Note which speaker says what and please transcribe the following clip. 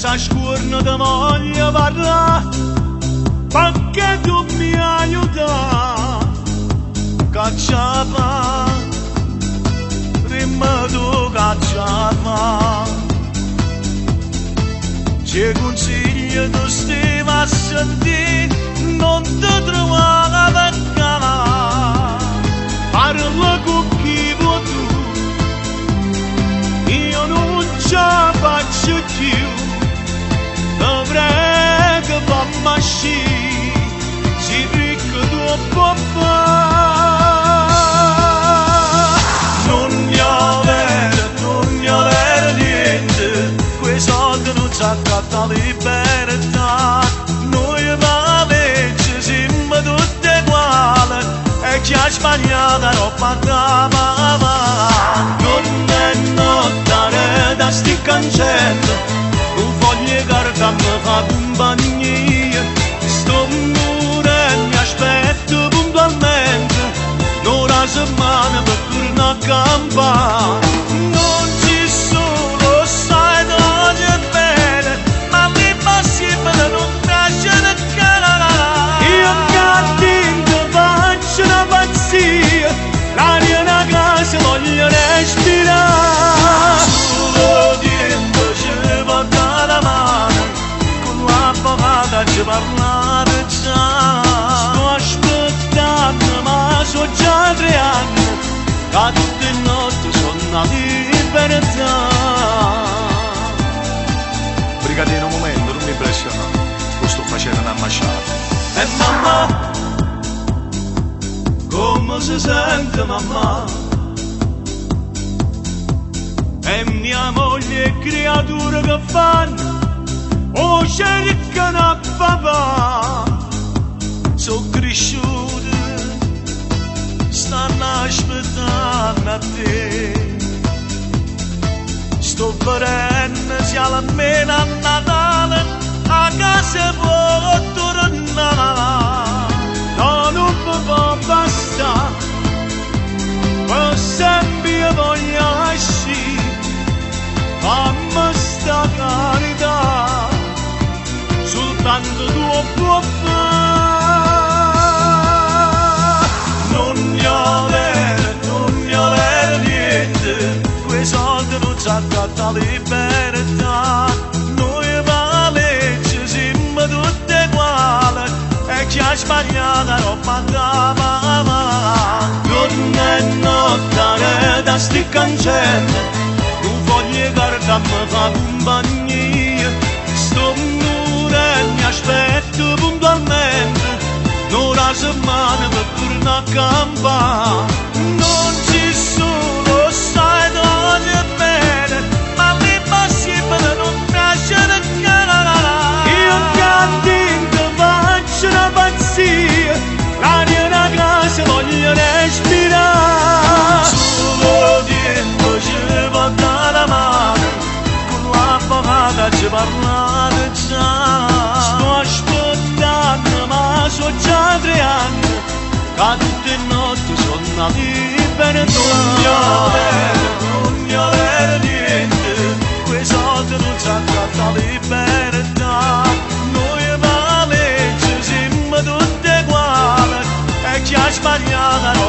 Speaker 1: sa scuorno ti voglio parlare, perché tu mi aiuti, cacciava, prima tu cacciava, ci consiglio tu stai a sentire, non ti trovare perché, parla con chi vuoi tu, io non ce la faccio più, ti prego fammi uscire, si ricco tu puoi fare, non ne avere niente, quei soldi non ci accatta libertà, noi va legge siamo tutti uguali, e chi ha sbagliato non pagava, non è nottare da sti cancelli, un foglio di carta mi fa compagnia, sto mure mi aspetto puntualmente, un'ora settimana per tornare a campare, non ci sono, sai d'oggi bene, ma l'impossibile non piace da cara, io cattivo faccio una pazzia, l'aria una casa voglio respirare, solo tempo ci porta la mano, con l'avvocata ci parlare già, sto aspettando ma sono già 3 anni, che tutte le notti sono una libertà.
Speaker 2: Brigadino, un momento, non mi impressiona, lo sto facendo una masciata.
Speaker 1: E mamma, come si sente mamma? E mia moglie e creature che fanno, o cercano a papà, sono cresciute, stanno aspettando a te, sto perenne sia almeno a Natale, a casa può tornare, no, non mi può bastare, per sempre voglio uscire, fammi sta carità, soltanto tu puoi fare, non ne avere niente, quei soldi non ci accatta libertà, noi va legge siamo tutti uguali, e chi ha sbagliato non pagava, non è nottare da sti cancelli, un foglio di carta mi fa compagnia, sto mure mi aspetto puntualmente, un'ora settimana per tornare a campare, non ci sono, sai d'ogni bene, ma l'impossibile non piace da cara, io cattivo faccio una pazzia, l'aria una casa voglio respirare, solo tempo ci porta la mano, con l'avvocata ci parlare già, sto aspettando ma sono già 3 anni, che tutte le notti sono una libertà, non ne avere niente, quei soldi non ci accatta libertà, noi va legge siamo tutti uguali, e chi ha sbagliato